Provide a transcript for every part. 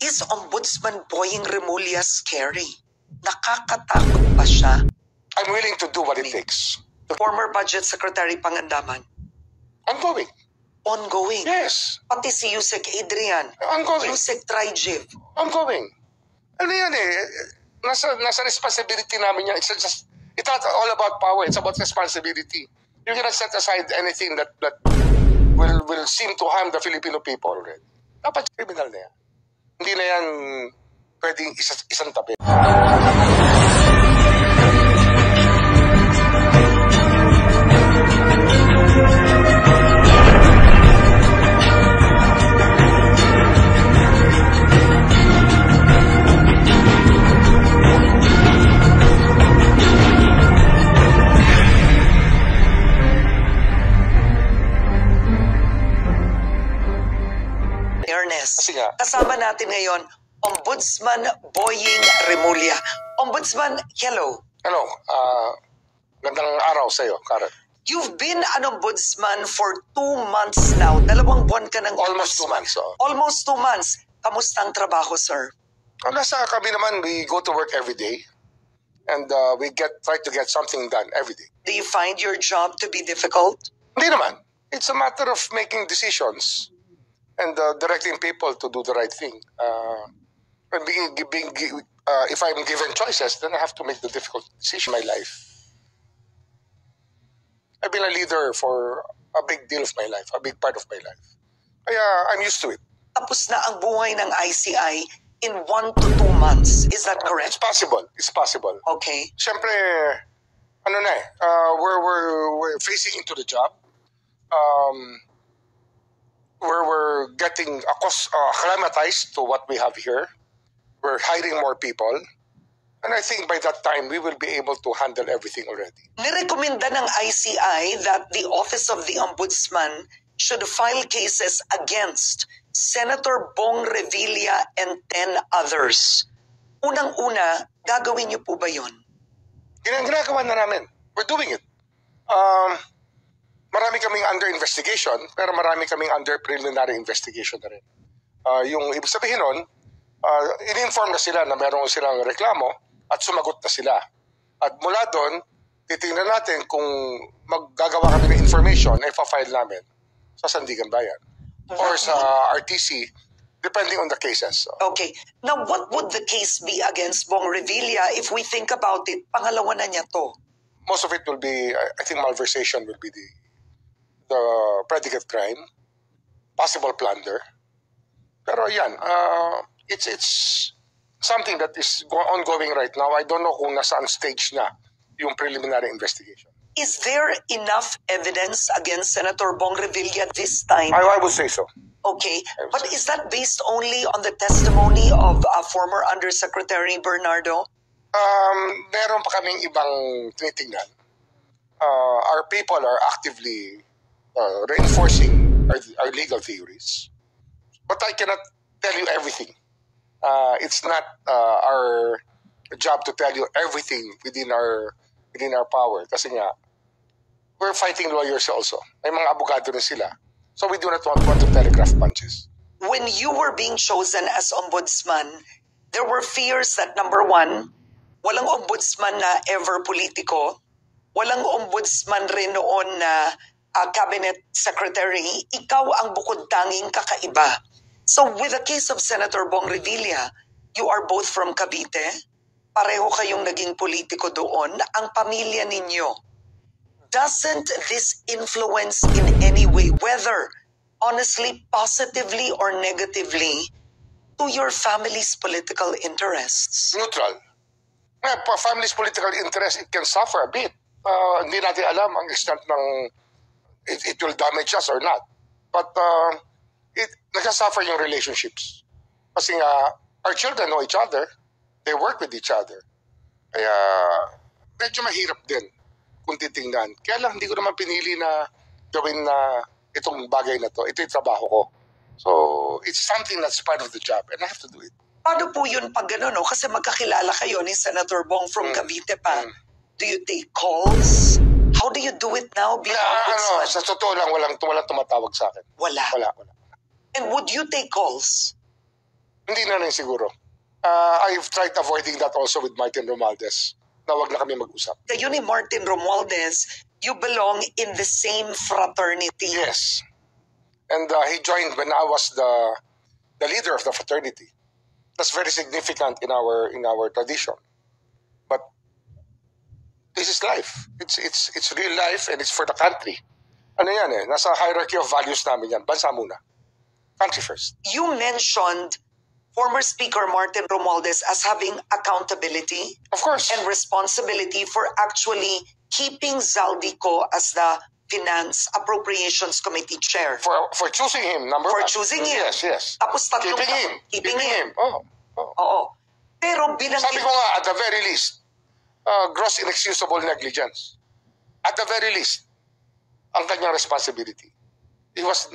Is Ombudsman Boying Remulla scary? Nakakatakot ba siya? I'm willing to do what it takes. Former Budget Secretary Pangandaman. Ongoing. Yes. Pati si Yusek Adrian. Ongoing. Yusek Trijiv. Ongoing. Ano yan eh? Nasa responsibility namin yan. It's not all about power. It's about responsibility. You cannot set aside anything that will seem to harm the Filipino people already. Dapat criminal na yan. Hindi na yan pwedeng isang tabi. Kasama natin ngayon, Ombudsman Boying Remulla. Ombudsman, hello. Hello. Gandang araw sa iyo, Karen. You've been an ombudsman for 2 months now. 2 buwan ka ng Almost 2 months. Almost 2 months. Kamusta ang trabaho, sir? Nasa kami naman, we go to work every day. And we try to get something done every day. Do you find your job to be difficult? Hindi naman. It's a matter of making decisions and directing people to do the right thing. If I'm given choices, then I have to make the difficult decision in my life. I've been a leader for a big deal of my life, a big part of my life. I'm used to it. Tapos na ang buhay ng ICI in 1 to 2 months. Is that correct? It's possible. It's possible. Okay. Siyempre, we're facing into the job. We're getting acclimatized to what we have here. We're hiring more people. And I think by that time, we will be able to handle everything already. Nirekomenda ng ICI that the Office of the Ombudsman should file cases against Senator Bong Revilla and 10 others. Unang-una, gagawin niyo po ba yun? Ginagawa na namin. We're doing it. Marami kaming under investigation, pero marami kaming under preliminary investigation na rin. Yung ibig sabihin nun, in-inform na sila na meron silang reklamo at sumagot na sila. At mula doon, titingnan natin kung maggagawa kami ng information na ipa-file namin sa Sandigan Bayan or sa RTC, depending on the cases. Okay. Now, what would the case be against Bong Revilla if we think about it? Pangalawa na niya to. Most of it will be, I think malversation will be the predicate crime, possible plunder. Pero yan, it's something that is ongoing right now. I don't know kung nasaan stage na yung preliminary investigation. Is there enough evidence against Senator Bong Revilla this time? I would say so. Okay, but is that based only on the testimony of former Undersecretary Bernardo? Meron pa kaming ibang tinitingnan. Our people are actively reinforcing our legal theories. But I cannot tell you everything. It's not our job to tell you everything within our power. Kasi nga, we're fighting lawyers also. May mga abogado rin sila. So we do not want to telegraph punches. When you were being chosen as ombudsman, there were fears that, number one, walang ombudsman na ever politiko, walang ombudsman rin noon na cabinet secretary, ikaw ang bukod-tanging kakaiba. So with the case of Senator Bong Revilla, you are both from Cavite, pareho kayong naging politiko doon, ang pamilya ninyo. Doesn't this influence in any way, whether honestly, positively or negatively, to your family's political interests? Neutral. Family's political interest, it can suffer a bit. Hindi natin alam ang extent ng it will damage us or not. But nagka-suffer yung relationships. Kasi nga, our children know each other. They work with each other. Kaya, medyo mahirap din kung titingnan. Kaya lang, hindi ko naman pinili na gawin na itong bagay na to. Ito yung trabaho ko. So, it's something that's part of the job and I have to do it. Paano po yun pag gano'n, no? Kasi magkakilala kayo ni Senator Bong from Cavite pa. Do you take calls? How do you do it now? Sa totoo lang, walang tumatawag sa akin. Wala. Wala. And would you take calls? Hindi na rin siguro. I've tried avoiding that also with Martin Romualdez. Na wag na kami mag-usap. Kayo ni Martin Romualdez, you belong in the same fraternity. Yes. And he joined when I was the leader of the fraternity. That's very significant in our tradition. But this is life. It's real life and it's for the country. Ano yan eh? Nasa hierarchy of values namin yan. Bansa muna. Country first. You mentioned former Speaker Martin Romualdez as having accountability Of course. and responsibility for actually keeping Zaldico as the Finance Appropriations Committee Chair. For choosing him, number For one. choosing him. Yes. Tapos tatlong Keeping him. Keeping him. Oh. Oo. Pero bilang Sabi ko nga, at the very least, gross inexcusable negligence. At the very least, ang kanyang responsibility. He was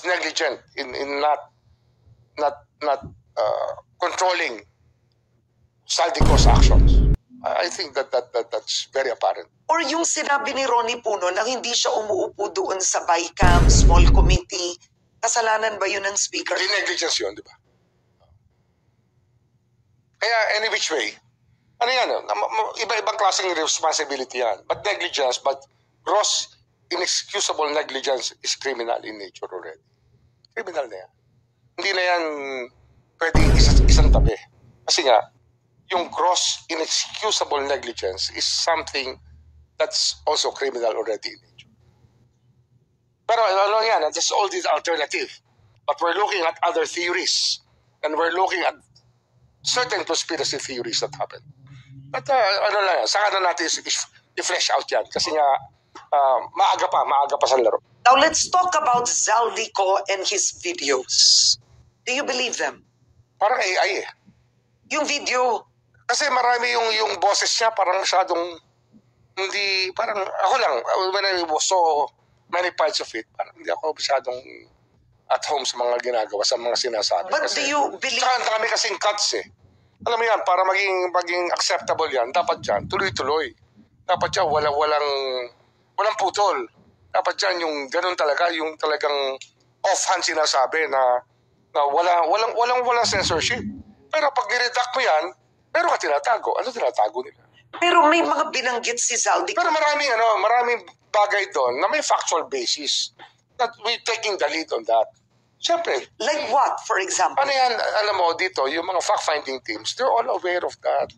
negligent in not controlling Saldico's actions. I think that's very apparent. or yung sinabi ni Ronnie Puno na hindi siya umuupo doon sa BICAM small committee, kasalanan ba yun ng speaker? Hindi negligence yun, di ba? Kaya any which way, ano yan, iba-ibang klaseng responsibility yan. But negligence, but gross inexcusable negligence is criminal in nature already. Criminal na yan. Hindi na yan pwedeng isang tabi. Kasi nga, yung gross inexcusable negligence is something that's also criminal already in nature. Pero ano yan, that's all this alternative. But we're looking at other theories. And we're looking at certain conspiracy theories that happen. But ano lang yan, saka na natin i-flesh out yan. Kasi nga, maaga pa sa laro. Now let's talk about Zaldico and his videos. Do you believe them? Parang AI eh. Yung video, Kasi marami yung boses niya, parang masyadong hindi, parang ako lang, when I saw many parts of it, parang hindi ako masyadong at home sa mga ginagawa, sa mga sinasabi. but Kasi, do you believe... Tsaka ang dami kasing cuts eh. Alam mo yan, para maging acceptable yan, dapat yan, tuloy-tuloy. Dapat yan, walang putol. Dapat yan yung ganun talaga, yung talagang offhand sinasabi na walang censorship. Pero pag niredact mo yan, meron ka tinatago. Ano tinatago nila? Pero may mga binanggit si Zaldico. Pero maraming bagay doon na may factual basis. That we're taking the lead on that. Siyempre, Like what, for example? ano yan, alam mo dito, yung mga fact-finding teams, they're all aware of that.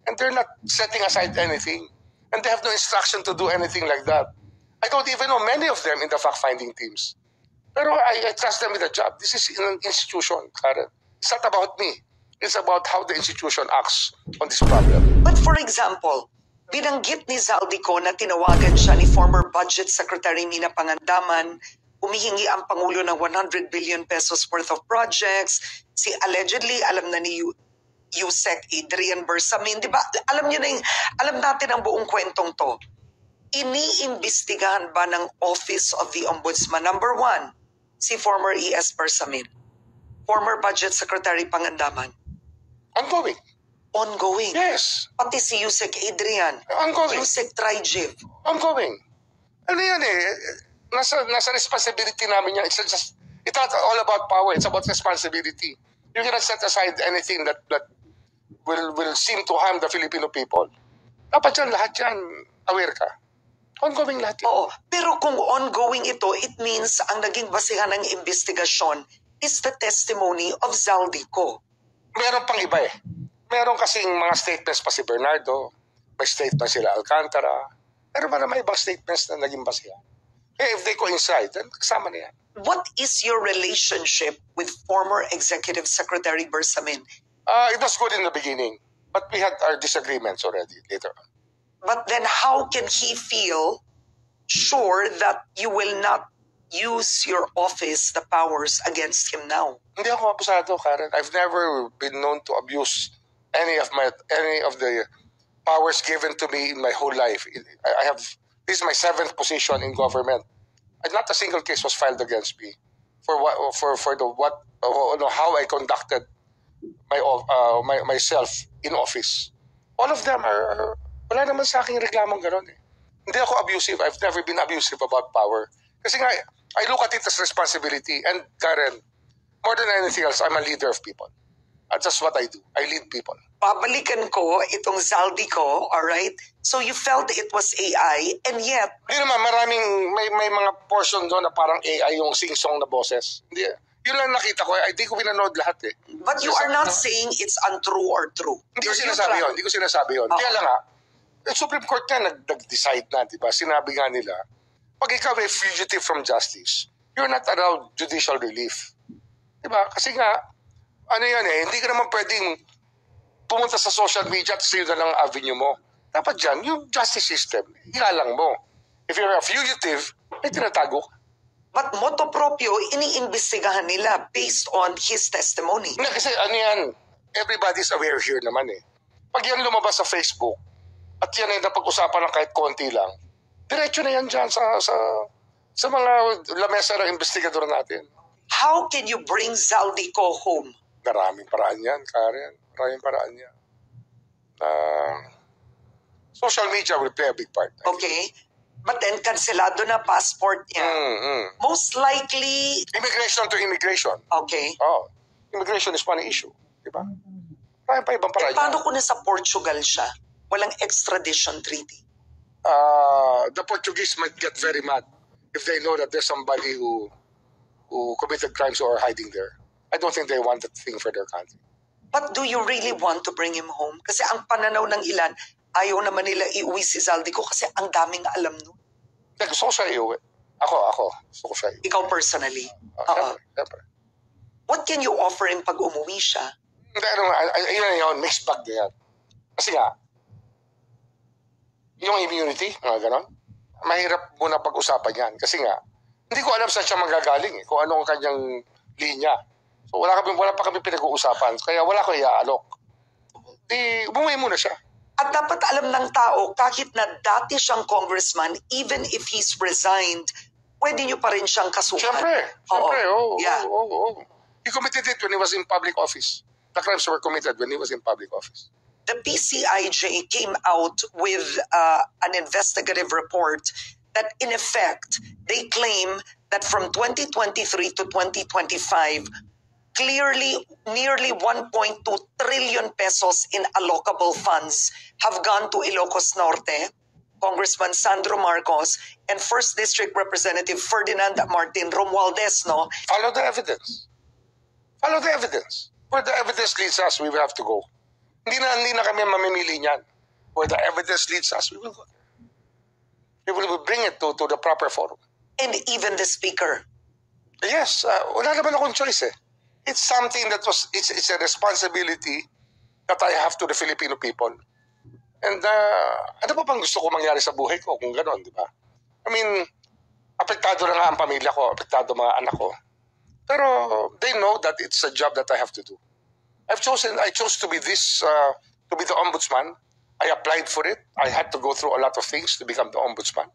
And they're not setting aside anything. And they have no instruction to do anything like that. I don't even know many of them in the fact-finding teams. Pero I trust them with the job. This is an institution, Karen. It's not about me. It's about how the institution acts on this problem. But for example, binanggit ni Zaldico na tinawagan siya ni former Budget Secretary Mina Pangandaman, humihingi ang Pangulo ng 100 billion pesos worth of projects. Si allegedly, alam na ni Yusek Adrian Bersamin, di ba? Alam natin ang buong kwentong to. Iniimbestigahan ba ng Office of the Ombudsman? Number 1, si former ES Bersamin. Former Budget Secretary Pangandaman. Ongoing. Yes. Pati si Yusek Adrian. Ongoing. Yusek Trijiv. Ongoing. Ano yan eh? Nasa responsibility namin yan. It's not all about power. It's about responsibility. You cannot set aside anything that will seem to harm the Filipino people. Dapat yan, lahat yan, aware ka. Ongoing lahat yan. Oo. Pero kung ongoing ito, it means ang naging basehan ng investigasyon is the testimony of Zaldico. Meron pang iba eh. Meron kasing mga statements pa si Bernardo. May statement sila Alcantara. Meron pa na may ibang statements na naging basehan. If they coincide, then kasama na yan. What is your relationship with former Executive Secretary Bersamin? It was good in the beginning. But we had our disagreements already later on. But then how can he feel sure that you will not use your office, the powers against him now? Hindi ako abusado, Karen. I've never been known to abuse any of the powers given to me in my whole life. This is my 7th position in government. And not a single case was filed against me for how I conducted myself in office. All of them are wala naman sa aking reklamong gano'n eh. Hindi ako abusive. I've never been abusive about power. Kasi nga, I look at it as responsibility. And Karen, more than anything else, I'm a leader of people. That's what I do. I lead people. Babalikan ko itong Zaldico, alright? So you felt it was AI, and yet, Hindi naman, may mga portion doon na parang AI yung sing-song na boses. Hindi, yun lang nakita ko. Hindi ko pinanood lahat eh. but you are not saying it's untrue or true. Hindi ko sinasabi yun. Hindi ko sinasabi yun. Kaya lang nga, yung Supreme Court nga nag-decide na, di ba? Sinabi nga nila, pag ikaw ay fugitive from justice, you're not allowed judicial relief. Di ba? Kasi nga, ano yan eh, hindi ka naman pwedeng pumunta sa social media at sa'yo na lang ang avenue mo. Dapat dyan, yung justice system, ilalang mo. If you're a fugitive, may tinatago ka. But motu proprio, iniimbestigahan nila based on his testimony. Hindi, kasi ano yan, everybody's aware here naman eh. Pag yan lumabas sa Facebook, at yan ay napag-usapan ng kahit konti lang, diretso na yan dyan sa mga lamesa ng investigador natin. How can you bring Zaldico home? Maraming paraan yan, Karen. Maraming paraan yan. Social media will play a big part. Okay? But then, kanselado na passport niya. Most likely, Immigration to immigration. okay. Oh, immigration is one issue. Diba? Maraming pa ibang paraan. Paano kung nasa Portugal siya? Walang extradition treaty. The Portuguese might get very mad if they know that there's somebody who committed crimes or are hiding there. I don't think they want that thing for their country. But do you really want to bring him home? Kasi ang pananaw ng ilan, ayaw naman nila iuwi si Zaldico kasi ang daming alam nun. Gusto ko siya iuwi. Ako. Gusto ko siya iuwi. Ikaw personally. Siyempre. What can you offer him pag umuwi siya? Hindi, yun, mixed bag na yan. Kasi nga, yung immunity, mga ganon, mahirap muna pag-usapan yan. Kasi nga, hindi ko alam saan siya magagaling eh, kung ano ang kanyang linya. So wala pa kami pinag-uusapan, kaya wala ko iaalok. Di, umuwi muna siya. At dapat alam ng tao, kahit na dati siyang congressman, even if he's resigned, pwede niyo pa rin siyang kasuhan. Siyempre, oo. Yeah. He committed it when he was in public office. The crimes were committed when he was in public office. The PCIJ came out with an investigative report that in effect, they claim that from 2023 to 2025, clearly nearly 1.2 trillion pesos in allocable funds have gone to Ilocos Norte, Congressman Sandro Marcos, and 1st District Representative Ferdinand Martin Romualdez, no? Follow the evidence. Follow the evidence. Where the evidence leads us, we will have to go. Hindi na kami mamimili niyan. Where the evidence leads us, we will go. We will bring it to the proper forum. And even the speaker. Yes, wala naman akong choice eh. It's something that it's a responsibility that I have to the Filipino people. And ano pa bang gusto ko mangyari sa buhay ko kung gano'n, di ba? I mean, apektado na nga ang pamilya ko, apektado mga anak ko. Pero they know that it's a job that I have to do. I chose to be to be the ombudsman. I applied for it. I had to go through a lot of things to become the ombudsman.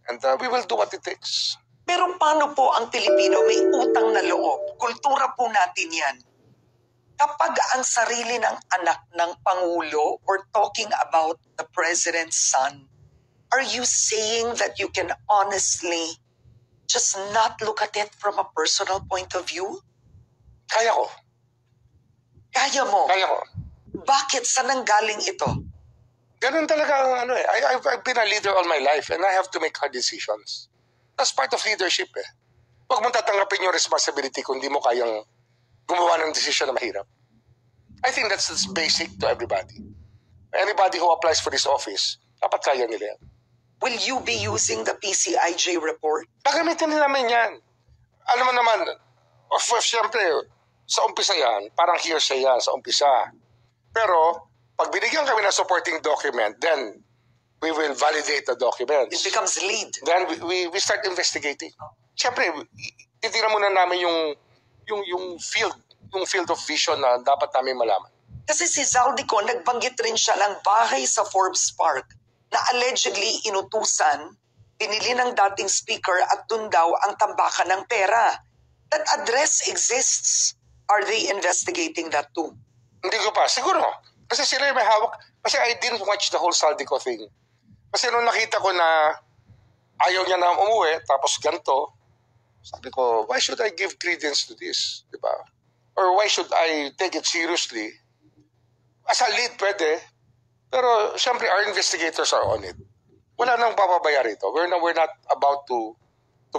And we will do what it takes. Pero paano po ang Pilipino may utang na loob? Kultura po natin yan. Kapag ang sarili ng anak ng Pangulo or talking about the President's son, are you saying that you can honestly just not look at it from a personal point of view? Kaya ko. Kaya mo. Kaya ko. Bakit? Saan nanggaling ito? Ganun talaga ang ano eh. I've been a leader all my life and I have to make hard decisions. That's part of leadership eh. Huwag mong tatanggapin yung responsibility kung di mo kayang gumawa ng decision na mahirap. I think that's basic to everybody. Anybody who applies for this office, dapat kaya nila yan. Will you be using the PCIJ report? Gagamitin din namin yan. Alam mo naman, siyempre, sa umpisa yan, parang hearsay yan sa umpisa. Pero, pag binigyan kami ng supporting document, then we will validate the document. It becomes lead. Then we start investigating. Siyempre, titignan muna namin yung field of vision na dapat namin malaman. Kasi si Zaldico, nagbanggit rin siya ng bahay sa Forbes Park na allegedly inutusan, pinili ng dating speaker at dun daw ang tambakan ng pera. That address exists. Are they investigating that too? Hindi ko pa. Siguro. Kasi sila may hawak. Kasi I didn't watch the whole Zaldico thing. Kasi nung nakita ko na ayaw niya na umuwi, tapos ganito, sabi ko, why should I give credence to this? Diba? or why should I take it seriously? As a lead, pwede. Pero syempre, our investigators are on it. Wala nang bababaya rito. We're not about to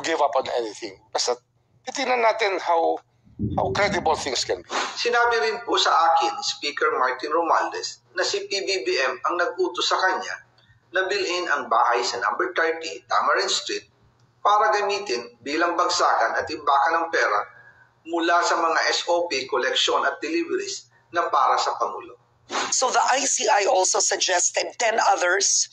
give up on anything. Basta titingnan natin how credible things can be. Sinabi rin po sa akin ni Speaker Martin Romualdez na si PBBM ang nag-utos sa kanya na bilhin ang bahay sa number 30 Tamarind Street para gamitin bilang bagsakan at imbakan ng pera mula sa mga SOP, collection at deliveries na para sa Pangulo. So the ICI also suggested 10 others.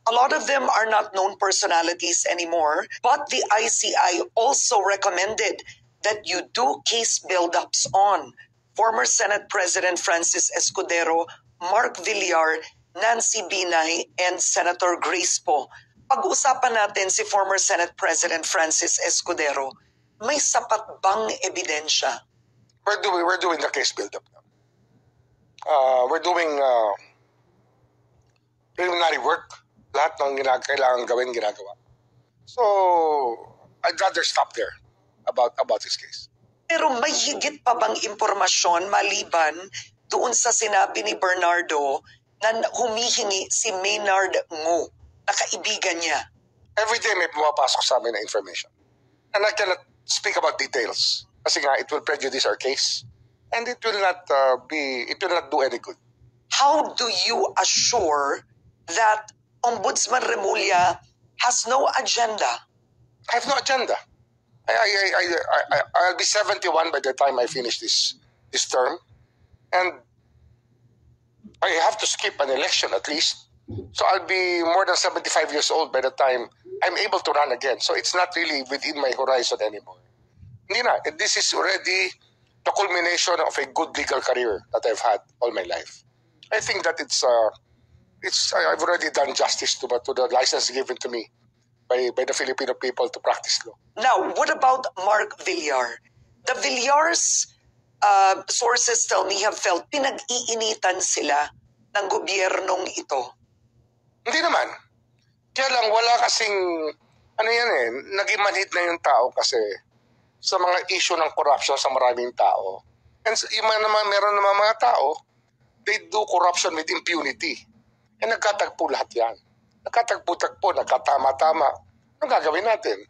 A lot of them are not known personalities anymore, but the ICI also recommended that you do case build-ups on former Senate President Francis Escudero, Mark Villar, Nancy Binay, and Senator Grace Poe. Pag-usapan natin si former Senate President Francis Escudero. May sapat bang ebidensya? We're doing the case build-up now. We're doing preliminary work. Lahat ng kailangan gawin, ginagawa. So, I'd rather stop there about this case. Pero may higit pa bang impormasyon maliban doon sa sinabi ni Bernardo na humihingi si Maynard Ngu, na kaibigan niya? Every day may pumapasok sa amin na information. And I cannot speak about details. Kasi nga, it will prejudice our case. And it will not do any good. How do you assure that Ombudsman Remulla has no agenda? I have no agenda. I'll be 71 by the time I finish this term. And I have to skip an election at least. So I'll be more than 75 years old by the time I'm able to run again. So it's not really within my horizon anymore. Hindi na. This is already the culmination of a good legal career that I've had all my life. I think that I've already done justice to the license given to me by the Filipino people to practice law. Now, what about Mark Villar? The Villars, sources tell me, have felt pinag-iinitan sila ng gobyernong ito. Hindi naman. Kaya lang, wala kasing, naging manhid na yung tao kasi sa mga issue ng corruption sa maraming tao. And meron naman mga tao, they do corruption with impunity. And nagkatagpo lahat yan. Nagkatagpo-tagpo, nagkatama-tama. Anong gagawin natin?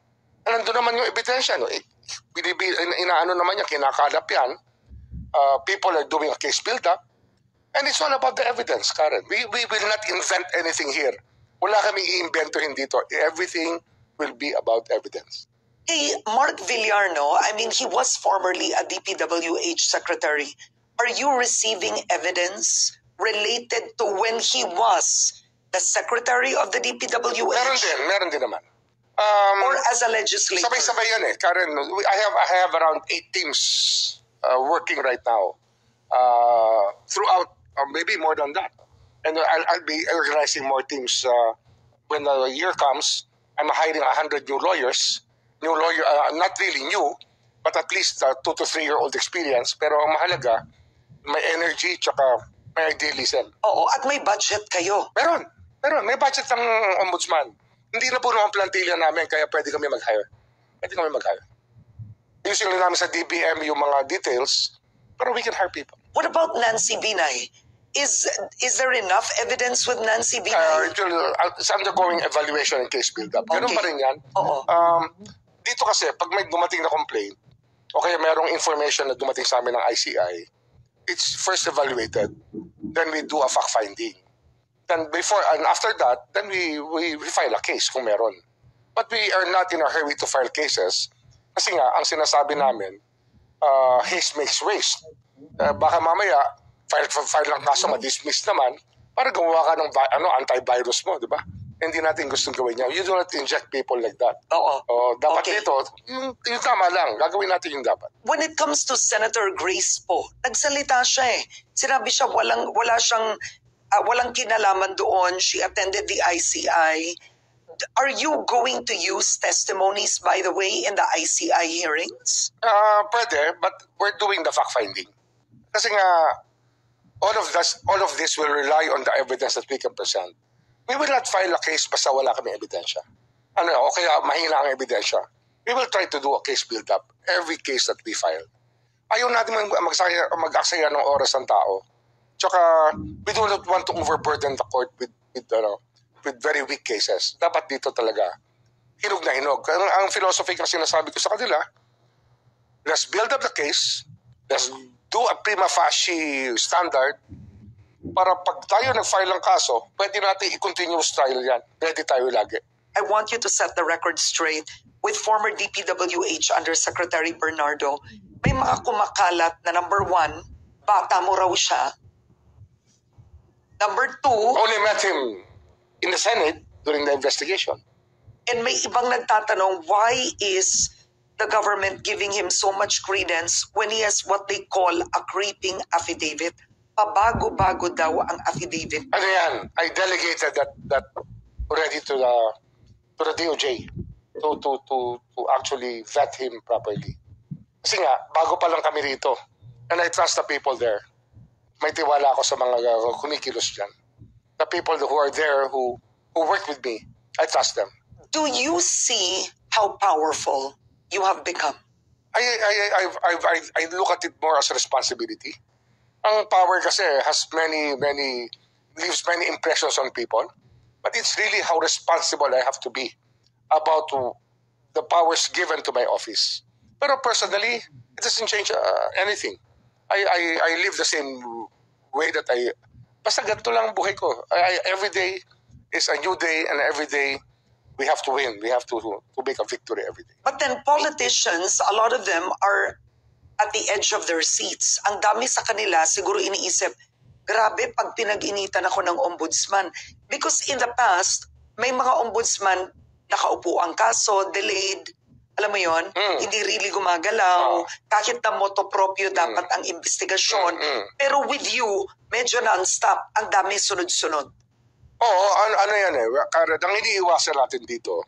Nandun naman yung ebidensya. No? Inaano naman yan, kinakalap yan. People are doing a case build-up. And it's all about the evidence, Karen. We will not invent anything here. Wala kaming i-inventohin dito. Everything will be about evidence. Hey, Mark Villar, I mean, he was formerly a DPWH secretary. Are you receiving evidence related to when he was the secretary of the DPWH? Meron din naman. Or as a legislator? Sabay-sabay yan eh. Karen, I have around 8 teams working right now throughout, maybe more than that. And I'll be organizing more teams when the year comes. I'm hiring 100 new lawyers. Not really new, but at least 2 to 3 year old experience. Pero ang mahalaga, may energy tsaka may idealism. Oo, at may budget kayo. Meron. May budget ng ombudsman. Hindi na po naman plantilla namin kaya pwede kami mag-hire. Usually namin sa DBM yung mga details, pero we can hire people. What about Nancy Binay? Is there enough evidence with Nancy Binay? It's undergoing evaluation and case build-up. Ganun pa rin yan. Oo. Dito kasi, pag may dumating na complaint, o kaya merong information na dumating sa amin ng ICI, it's first evaluated. Then we do a fact-finding. Then before and after that, then we file a case kung meron. But we are not in a hurry to file cases kasi nga, ang sinasabi namin, haste makes waste. Baka mamaya, file lang kaso, ma-dismiss naman para gumawa ka ng antivirus mo, di ba? Hindi natin gustong gawin niya. You do not inject people like that. Oo. Dapat Okay. dito, yung tama lang. Gagawin natin yung dapat. When it comes to Senator Grace Poe, nagsalita siya eh. Sinabi siya walang kinalaman doon. She attended the ICI. Are you going to use testimonies, by the way, in the ICI hearings? Pwede, but we're doing the fact-finding. Kasi nga, all of this will rely on the evidence that we can present. We will not file a case basta wala kami ebidensya. O kaya mahina ang ebidensya. We will try to do a case build-up every case that we file. ayaw natin mag-aksaya ng oras ng tao. Tsaka, we do not want to overburden the court with very weak cases. Dapat dito talaga, hinog na hinog. Ang philosophy kasi sinasabi ko sa kanila, let's build up the case, let's do a prima facie standard, para pag tayo nag-file ng kaso, pwede natin i-continuous trial yan. Ready tayo lagi. I want you to set the record straight with former DPWH Undersecretary Bernardo. May mga kumakalat na number 1, bata mo raw siya. Number 2, Only met him in the Senate during the investigation. and may ibang nagtatanong, why is the government giving him so much credence when he has what they call a creeping affidavit? Pabago-bago daw ang affidavit. Ano yan? I delegated that already to the DOJ to actually vet him properly. Kasi nga, bago pa lang kami rito. And I trust the people there. May tiwala ako sa mga kumikilos dyan. The people who are there who work with me, I trust them. Do you see how powerful you have become? I look at it more as a responsibility. Ang power kasi leaves many impressions on people. But it's really how responsible I have to be about the powers given to my office. Pero personally, it doesn't change anything. I live the same way that basta ganito lang ang buhay ko. Every day is a new day, and every day we have to win. We have to make a victory every day. But then politicians, a lot of them are at the edge of their seats. Ang dami sa kanila siguro iniisip, grabe pag pinag-initan ako ng ombudsman. Because in the past, may mga ombudsman nakaupo ang kaso, delayed, alam mo yon, hindi really gumagalaw, kahit na motopropyo dapat ang investigasyon. Pero with you, medyo non-stop, ang dami sunod-sunod. Oo, ano yan eh. Ang iniiwasan natin dito,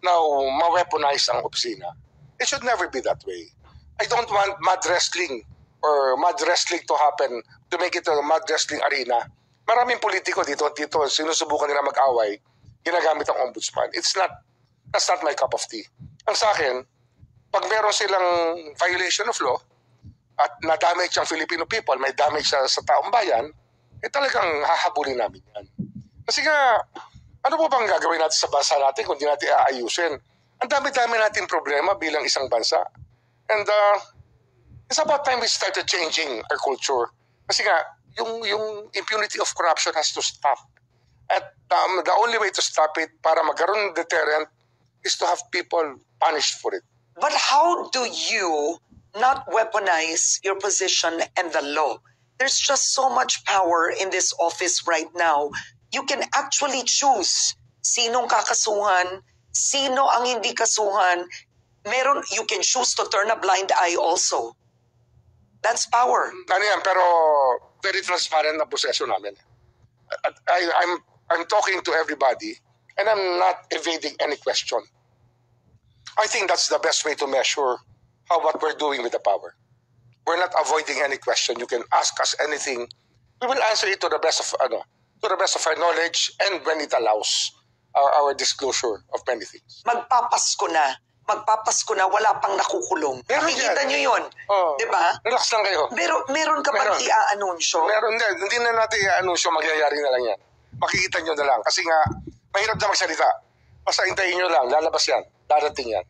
na ma-weaponize ang opisina. It should never be that way. I don't want mud wrestling to happen to make it a mud wrestling arena. Maraming politiko dito, sinusubukan nila mag-away, ginagamit ang ombudsman. That's not my cup of tea. Ang sa akin, pag meron silang violation of law at na-damage ang Filipino people, may damage sa taong bayan, talagang hahabulin namin yan. Kasi nga, ano po bang gagawin natin sa bansa natin kung di natin aayusin? Ang dami-dami natin problema bilang isang bansa. And it's about time we started changing our culture. Kasi nga, yung impunity of corruption has to stop. At the only way to stop it para magkaroon ng deterrent is to have people punished for it. But how do you not weaponize your position and the law? There's just so much power in this office right now. You can actually choose sinong kakasuhan, sino ang hindi kasuhan. You can choose to turn a blind eye also. That's power. Ano yan, pero very transparent na proseso namin. I'm talking to everybody and I'm not evading any question. I think that's the best way to measure what we're doing with the power. We're not avoiding any question. You can ask us anything. We will answer it to the best of our knowledge and when it allows our disclosure of many things. Magpapasko na, wala pang nakukulong. Nakikita nyo yun, di ba? Relax lang kayo. Meron ka bang i-aanunsyo? Meron, hindi na natin i-aanunsyo, magyayari na lang yan. Makikita nyo na lang. Kasi nga, mahirap na magsalita. Basta hintayin nyo lang, lalabas yan. Darating yan.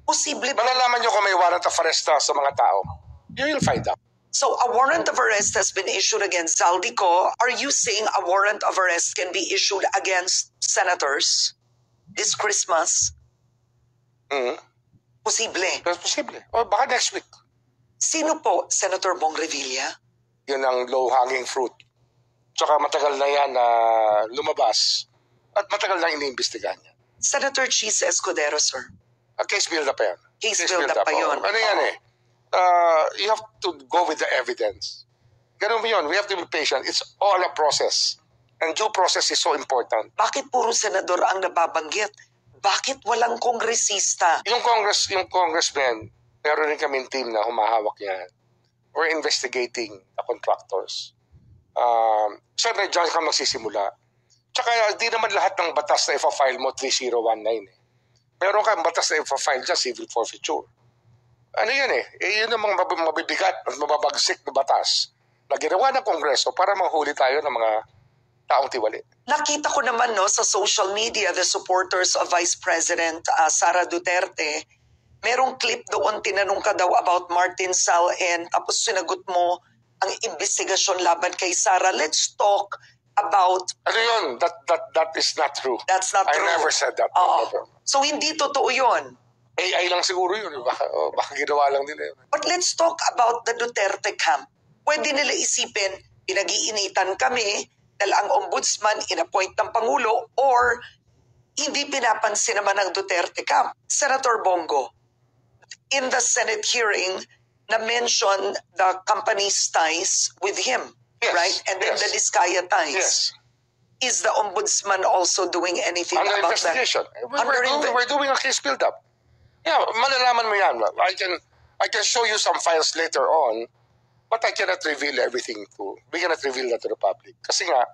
Posible ba? Malalaman nyo kung may warrant of arrest sa mga tao. You will find out. So a warrant of arrest has been issued against Zaldico. Are you saying a warrant of arrest can be issued against senators this Christmas? Posible. Posible. O baka next week. Sino po, Senator Bong Revilla? Yun ang low-hanging fruit. Tsaka matagal na yan na lumabas at matagal na iniimbestigahan yan. Senator Cheese Escudero, sir. Case build up pa yan. Case build up pa yun. Ano yan eh? You have to go with the evidence. Ganun mo yun. We have to be patient. It's all a process. And due process is so important. Bakit puro senador ang nababanggit? Bakit walang kongresista? Yung congressman, meron rin kaming team na humahawak yan. We're investigating the contractors. Siyempre, dyan ka magsisimula. Tsaka di naman lahat ng batas na ipa-file mo 3019 eh. Meron kang batas na ipa-file dyan, civil forfeiture. ano yan yun ang mga mabibigat at mababagsik na batas na ginawa ng Kongreso para mahuli tayo ng mga taong tiwali. Nakita ko naman sa social media, the supporters of Vice President Sara Duterte, merong clip doon, tinanong ka daw about Martin Sal and tapos sinagot mo ang investigasyon laban kay Sara. Let's talk about... Ano yun? That is not true. That's not true. I never said that. Oo. Never. So hindi totoo yun. AI lang siguro yun. Baka ginawa lang nila yun. But let's talk about the Duterte camp. Pwede nila isipin, pinag-iinitan kami dahil ang ombudsman in-appoint ng Pangulo or hindi pinapansin naman ng Duterte camp. Senator Bongo, in the Senate hearing, na-mention the company's ties with him, Yes, right? And then yes. the Diskaya ties. Yes. Is the ombudsman also doing anything Under about investigation. that? We're doing a case build-up. Yeah, malalaman mo yan. I can show you some files later on, but I cannot reveal everything we cannot reveal that to the public. Kasi nga,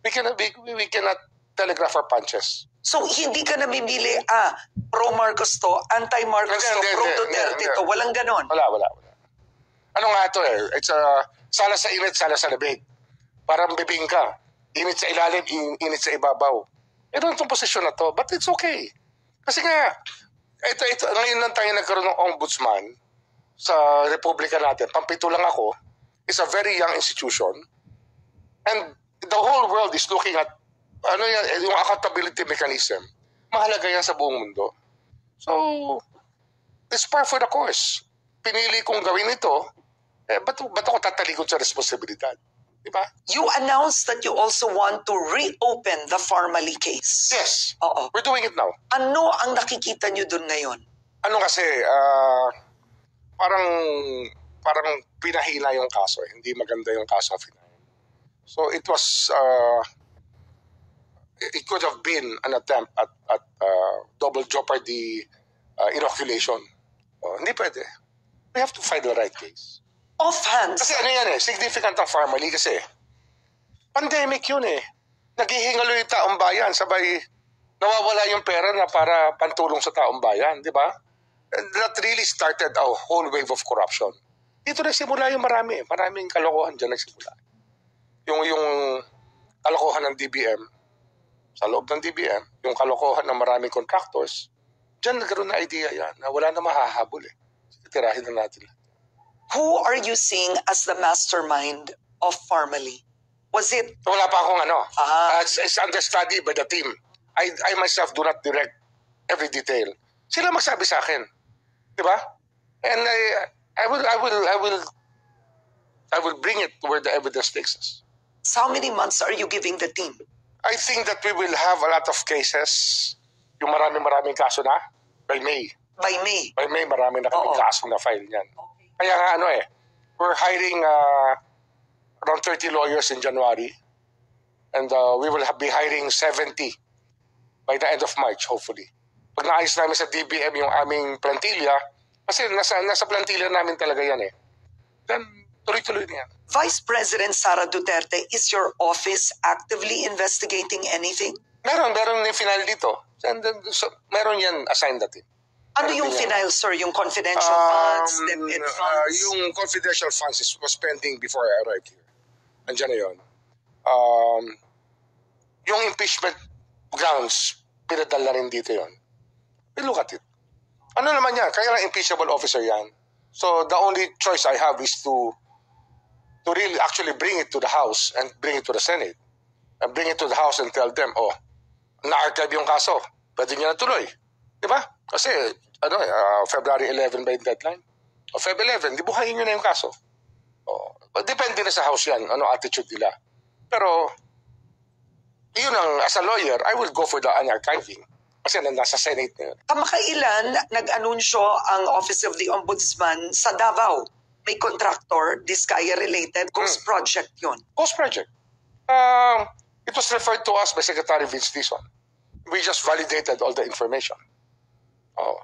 we cannot telegraph our punches. So, hindi ka namimili, pro-Marcos to, anti-Marcos to, pro-Duterte to. Walang ganon. Wala. Ano nga ito It's sala sa init, sala sa labig. Parang bibing ka. Init sa ilalim, init sa ibabaw. Ito itong posisyon na to, but it's okay. Kasi nga, ito, ngayon lang tayo nagkaroon ng ombudsman sa Republika natin. Pampito lang ako. It's a very young institution. And the whole world is looking at yung accountability mechanism. Mahalaga yan sa buong mundo. So, it's par for the course. Pinili kong gawin ito, ba't ako tatalikod sa responsibilidad? Diba? You announced that you also want to reopen the Farmally case. Yes. Oo. We're doing it now. Ano ang nakikita nyo dun ngayon? Ano kasi, parang pinahina yung kaso. Hindi maganda yung kaso na pinahina. So it was, it could have been an attempt at double jeopardy inoculation. Hindi pwede. We have to find the right case. Offhand. Kasi ano yan significant ang Farmally kasi pandemic yun Naghihingalo yung taong bayan, sabay nawawala yung pera na para pantulong sa taong bayan, di ba? And that really started a whole wave of corruption. Dito nagsimula yung maraming kalokohan dyan nagsimula. Yung kalokohan ng DBM, sa loob ng DBM, yung kalokohan ng maraming contractors, dyan nagkaroon na idea yan na wala na mahahabol Tirahin na natin. Who are you seeing as the mastermind of Farmally? Was it... Wala pa akong it's understudy by the team. I myself do not direct every detail. Sila magsabi sa akin. Di ba? And I will bring it where the evidence takes us. So how many months are you giving the team? I think that we will have a lot of cases. Yung maraming kaso na by May. By May? By May, marami na kaming kaso na file niyan. Kaya nga we're hiring around 30 lawyers in January. And we will be hiring 70 by the end of March, hopefully. Pag naayos namin sa DBM yung aming plantilla, kasi nasa plantilla namin talaga yan then tuloy-tuloy na yan. Vice President Sara Duterte, is your office actively investigating anything? Meron yung final dito. And then, meron yan assigned natin. Ano yung final, sir? Yung confidential funds, DepEd funds? Yung confidential funds was pending before I arrived here. Andiyan na yun. Yung impeachment grounds, pinadala rin dito yun. We look at it. Ano naman yan? Kaya lang impeachable officer yan. So the only choice I have is to really actually bring it to the House and bring it to the Senate. And bring it to the House and tell them, na-archive yung kaso. Pwede niya na tuloy. Diba? Kasi, February 11 ba yung deadline? O Feb 11, di buhayin nyo na yung kaso. Depende na sa House yan, attitude nila. Pero, yun as a lawyer, I will go for the unarchiving. Kasi nasa Senate na yun. Kamakailan, nag-anunsyo ang Office of the Ombudsman sa Davao. May contractor, Diskaya-related, Ghost Project yun. Ghost Project. It was referred to us by Secretary Vince Dizon. We just validated all the information.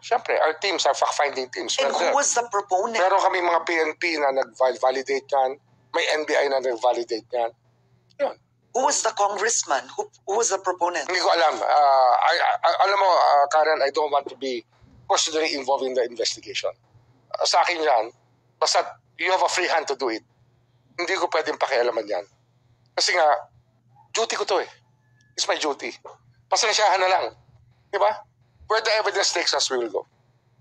Siyempre, our teams are fact-finding teams. And who was the proponent? Meron kami mga PNP na nag-validate yan. May NBI na nag-validate yan. Yun. Who was the congressman? Who was the proponent? Hindi ko alam. Alam mo, Karen, I don't want to be personally involved in the investigation. sa akin yan, basta you have a free hand to do it. Hindi ko pwedeng pakialaman yan. Kasi nga, duty ko to eh. It's my duty. Pasensyahan na lang. Di ba? Where the evidence takes us, we will go.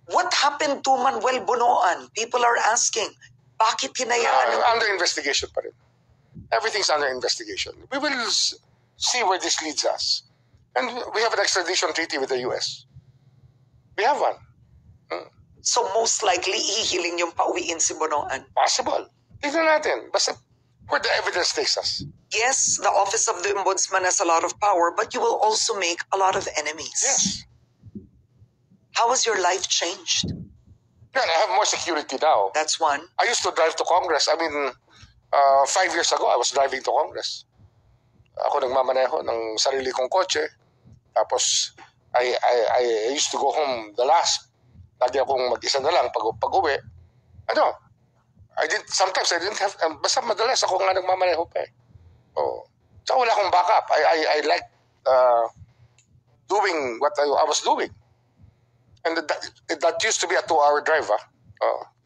What happened to Manuel Bunoan? People are asking, bakit hinayaan ng... Under investigation pa rin. Everything's under investigation. We will see where this leads us. And we have an extradition treaty with the US. We have one. So most likely, ihihiling yung pauwiin si Bunoan. Possible. Tignan natin. Basta where the evidence takes us. Yes, the Office of the Ombudsman has a lot of power, but you will also make a lot of enemies. Yes. How has your life changed? Yeah, I have more security now. That's one. I used to drive to Congress. I mean, 5 years ago, I was driving to Congress. Ako nagmamaneho ng sarili kong kotse. Tapos, I used to go home the last. Lagi akong mag-isa na lang pag-uwi. Sometimes I didn't have, basta madalas ako nga nagmamaneho pa eh. Oh. So wala akong backup. I like doing what I was doing. And that used to be a 2-hour drive.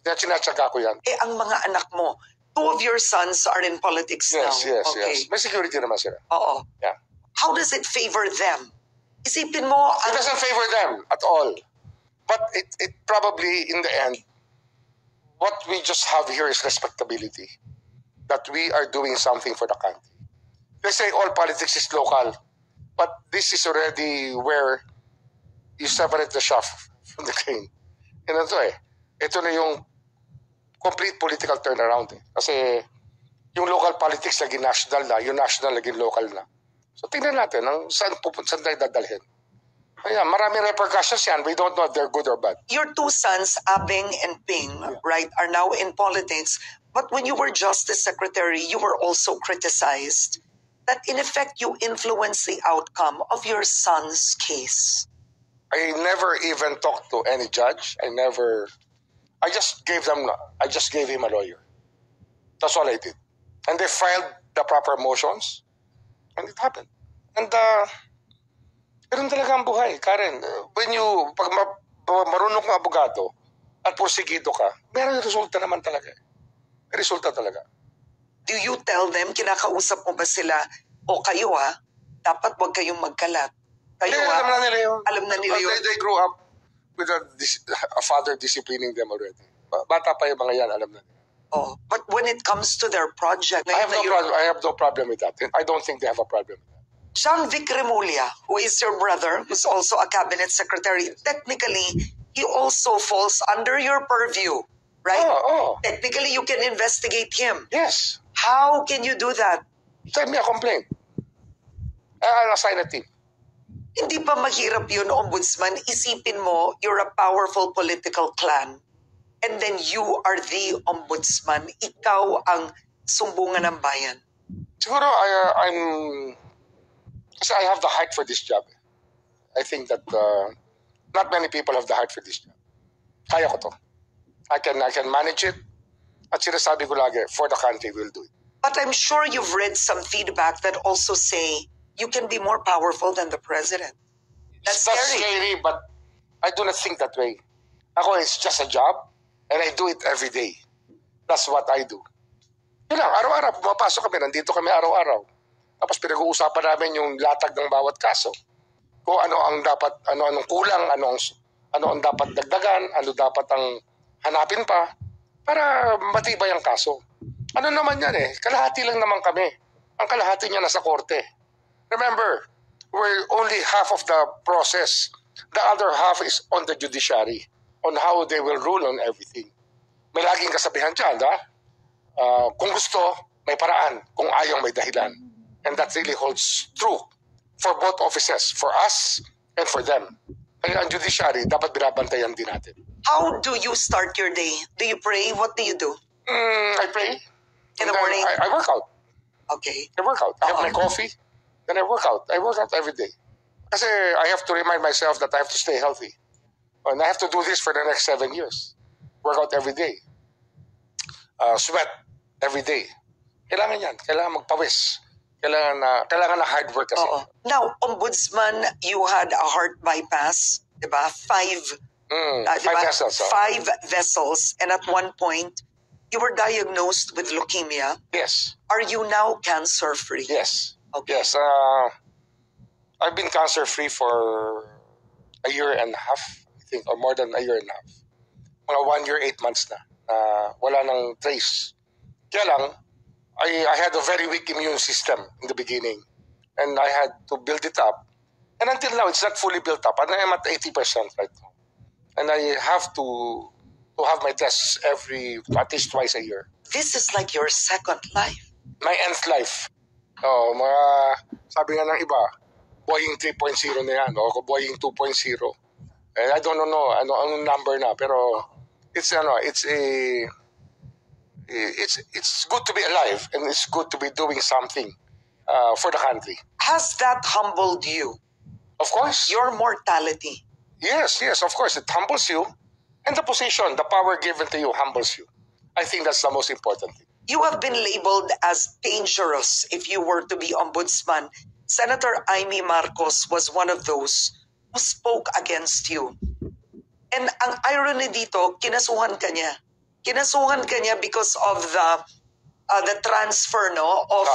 Sinatsaga ko yan. Ang mga anak mo, 2 of your sons are in politics now. Yes. May security naman sila. Oo. Yeah. How does it favor them? Isipin mo... It doesn't favor them at all. But it probably, in the end, what we just have here is respectability. That we are doing something for the country. They say all politics is local. But this is already where you separate the chaff from the grain. Ito eh. Ito na yung complete political turnaround eh. Kasi yung local politics naging national na, yung national naging local na. So tingnan natin saan tayo dadalhin. Ayan, maraming repercussions yan. We don't know if they're good or bad. Your 2 sons, Abing and Ping, right, are now in politics. But when you were Justice Secretary, you were also criticized that in effect you influenced the outcome of your son's case. I never even talked to any judge. I just gave him a lawyer. That's all I did. And they filed the proper motions. And it happened. And ganun talaga ang buhay, Karen. Pag marunong kang abogado at porsigido ka, meron resulta naman talaga. May resulta talaga. Do you tell them, kinakausap mo ba sila, o kayo dapat wag kayong magkalat? Kayo alam na nila yun. Alam na nila yun. They grew up with a father disciplining them already. Bata pa yung mga yan, alam na nila. Oh, but when it comes to their project... I have no problem with that. I don't think they have a problem with that. Jean-Vic Remulla, who is your brother, who's also a cabinet secretary, technically, he also falls under your purview, right? Oh. Technically, you can investigate him. Yes. How can you do that? Send me a complaint. I'll assign a team. Hindi ba mahirap yun, Ombudsman? Isipin mo, you're a powerful political clan. And then you are the Ombudsman. Ikaw ang sumbungan ng bayan. Siguro, kasi I have the heart for this job. I think that not many people have the heart for this job. Kaya ko to. I can manage it. At sinasabi ko lagi, for the country, we'll do it. But I'm sure you've read some feedback that also say you can be more powerful than the president. That's scary, but I do not think that way. Ako, it's just a job, and I do it every day. That's what I do. Yun lang, araw-araw, pumapasok kami, nandito kami araw-araw. Tapos pinag-uusapan namin yung latag ng bawat kaso. Kung ano ang dapat, anong kulang, ano ang dapat dagdagan, ano dapat ang hanapin pa, para matibay ang kaso. Ano naman yan eh, kalahati lang naman kami. Ang kalahati niya nasa korte. Remember, we're only half of the process. The other half is on the judiciary, on how they will rule on everything. May laging kasabihan dyan, kung gusto, may paraan. Kung ayaw, may dahilan. And that really holds true for both offices, for us and for them. Kaya ang judiciary, dapat binabantayan din natin. How do you start your day? Do you pray? What do you do? I pray. In the morning? I work out. Okay. I work out. I have my coffee, then I work out. I work out every day. Kasi I have to remind myself that I have to stay healthy. And I have to do this for the next 7 years. Work out every day. Sweat every day. Kailangan yan. Kailangan magpawis. Kailangan na hard work kasi. Now, Ombudsman, you had a heart bypass, diba? 5 Diba? 5 vessels. 5 vessels. And at one point, you were diagnosed with leukemia. Yes. Are you now cancer-free? Yes. Okay. Yes. I've been cancer-free for a year and a half, I think, or more than a year and a half. Mga 1 year, 8 months na. Wala nang trace. Kaya lang, I had a very weak immune system in the beginning. And I had to build it up. And until now, it's not fully built up. And I am at 80% right now. And I have to have my tests at least twice a year. This is like your second life. My nth life. Sabi nga ng iba, Boeing 3.0 na yan, o Boeing 2.0. And I don't know anong number na, pero it's good to be alive, and it's good to be doing something for the country. Has that humbled you? Of course. Your mortality? Yes, of course. It humbles you. And the position, the power given to you humbles you. I think that's the most important thing. You have been labeled as dangerous if you were to be ombudsman. Senator Amy Marcos was one of those who spoke against you. And ang irony dito, kinasuhan ka niya. Kinasuhan ka niya because of the transfer of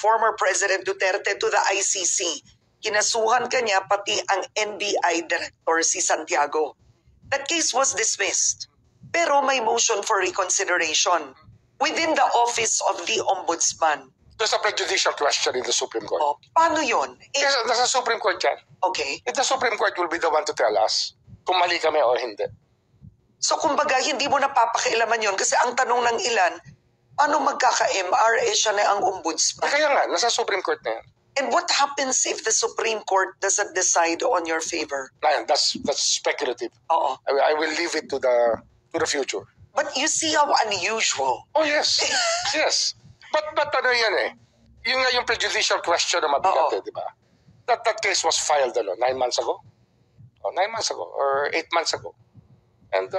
former President Duterte to the ICC. Kinasuhan ka niya pati ang NBI director si Santiago. That case was dismissed. Pero may motion for reconsideration within the office of the ombudsman. There's a prejudicial question in the Supreme Court. Oh, paano yun? Yes, nasa Supreme Court yan. Okay. The Supreme Court will be the one to tell us kung mali kami o hindi. So kumbaga, hindi mo napapakialaman yun kasi ang tanong ng ilan, paano magkaka-MRA siya na ang ombudsman? Kaya nga, nasa Supreme Court na yan. And what happens if the Supreme Court doesn't decide on your favor? That's speculative. Oo. I will leave it to the future. But you see how unusual. Oh yes. Yes. But ano yan eh. Yung nga yung prejudicial question na mabigat di ba? That case was filed 9 months ago? 9 months ago or 8 months ago. And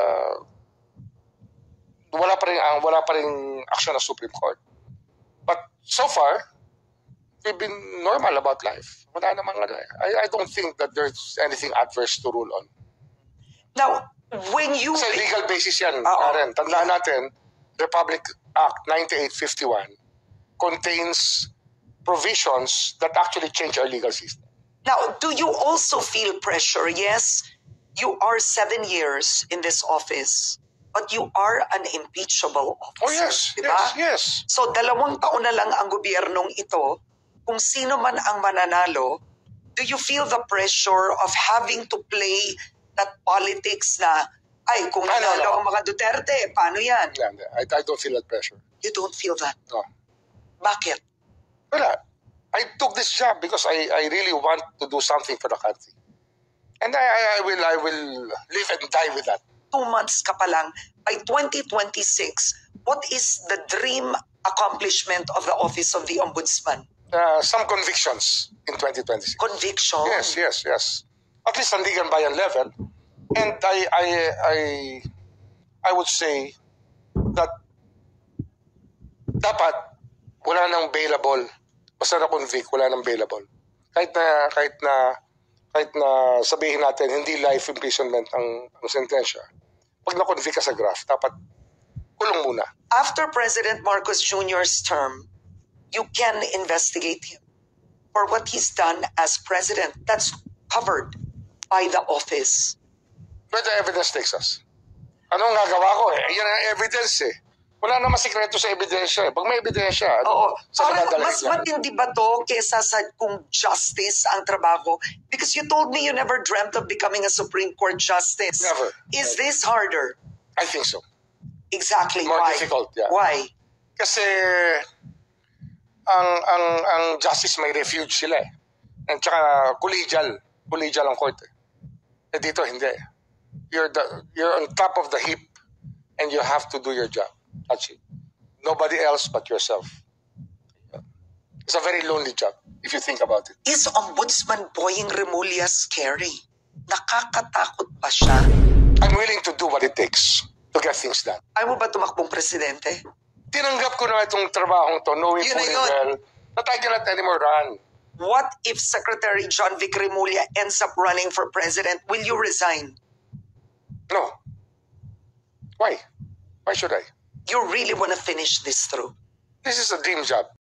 wala pa rin action ng Supreme Court. But so far, we've been normal about life. Wala namang I don't think that there's anything adverse to rule on. Now, when you... Sa legal basis yan, Karen. Tandaan natin, Republic Act 9851 contains provisions that actually change our legal system. Now, do you also feel pressure? Yes, you are 7 years in this office, but you are an impeachable officer. Oh yes, diba? yes. So 2 taon na lang ang gobyernong ito. Kung sino man ang mananalo, do you feel the pressure of having to play that politics na, ay, kung nanalo ang mga Duterte, paano yan? I don't feel that pressure. You don't feel that? No. Bakit? Well, I took this job because I really want to do something for the country. And I will live and die with that. 2 months ka pa lang. By 2026, what is the dream accomplishment of the Office of the Ombudsman? Some convictions in 2026. Conviction? Yes. At least on Ligan Bayan level. And I would say that dapat wala nang bailable. Basta na-convict, wala nang bailable. Kahit na sabihin natin hindi life imprisonment ang sentensya. Pag na-convict ka sa graft, dapat kulong muna. After President Marcos Jr.'s term, you can investigate him for what he's done as president. That's covered by the office. Where the evidence takes us. Anong gagawa ko eh? Yan ang evidence eh. Wala namang sikreto sa ebidensya eh. Pag may ebidensya, parang mas matindi ba to kesa sa kung justice ang trabaho? Because you told me you never dreamt of becoming a Supreme Court justice. Never. Is this harder? I think so. Exactly. More Why? difficult, yeah. Why? Kasi ang justice may refuge sila eh. And tsaka collegial ang court eh. Eh dito hindi. You're on top of the heap and you have to do your job. That's it. Nobody else but yourself. It's a very lonely job if you think about it. Is Ombudsman Boying Remulla scary? Nakakatakot ba siya? I'm willing to do what it takes to get things done. Ayaw mo ba tumakbong presidente? Tinanggap ko na itong trabahong to, knowing fully well that I cannot anymore run. What if Secretary John Vic Remulla ends up running for president? Will you resign? No. Why? Why should I? You really want to finish this through? This is a dream job.